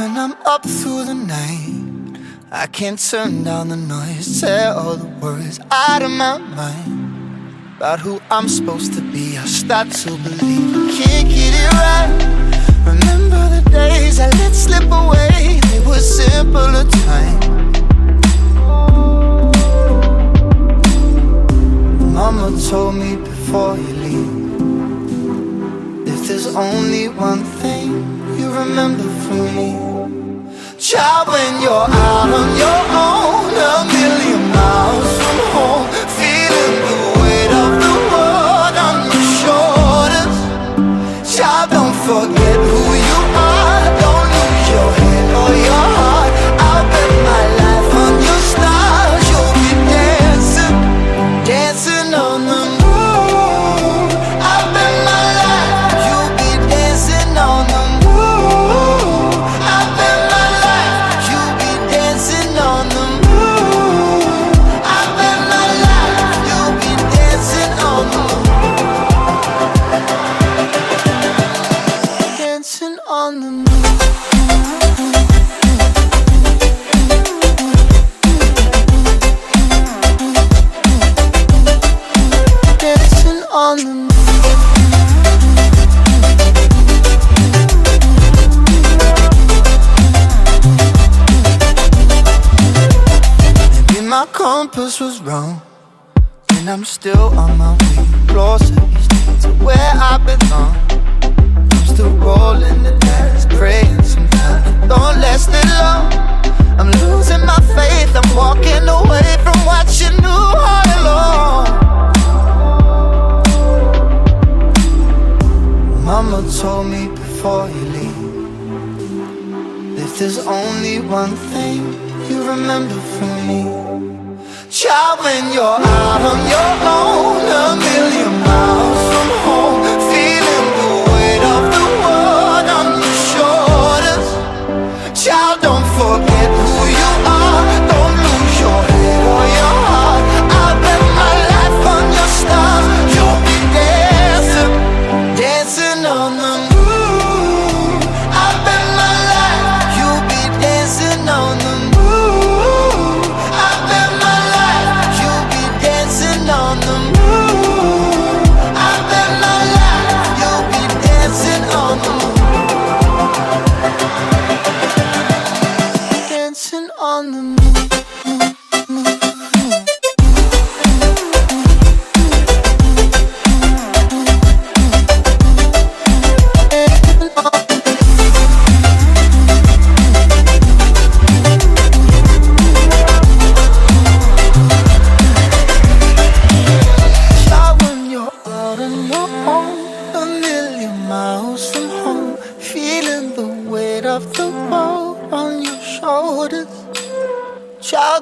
when I'm up through the night. I can't turn down the noise, tear all the worries out of my mind. About who I'm supposed to be, I start to believe I can't get it right. Remember the days I let slip away, they were simpler times. Mama told me before you leave, if there's only one thing you remember from me, child, when you're out on your own, a million miles from home, feeling the weight of the world on your shoulders. Child, don't forget who you are, don't lose your head or your heart. I'll bet my life on your stars, you'll be dancing, dancing on the moon. I'll bet my life, you'll be dancing on the moon. I'll bet my life, you'll be dancing on the moon. I'll bet my life, you'll be dancing on the moon. Dancing on the moon. Dancing on the moon. Maybe my compass was wrong, and I'm still on my way closer each day to where I belong. I'm still rolling the dice, praying sometimes it don't last that long. I'm losing my faith, I'm walking away from what you knew all along. Mama told me before you leave, if there's only one thing you remember from me, child, when you're out on your own, a million miles from home, feeling the weight of the world on your shoulders. Child, don't forget who you are, don't lose your head or your heart. I'll bet my life on your stars, you'll be dancing, dancing on the moon. I'll bet my life, you'll be dancing on the moon. I'll bet my life, you'll be dancing on the moon. I'll bet my life, you'll be dancing on the moon. Dancing on the moon. Child, when you're out on your own, a million miles from home, feeling the weight of the world on your shoulders. Child,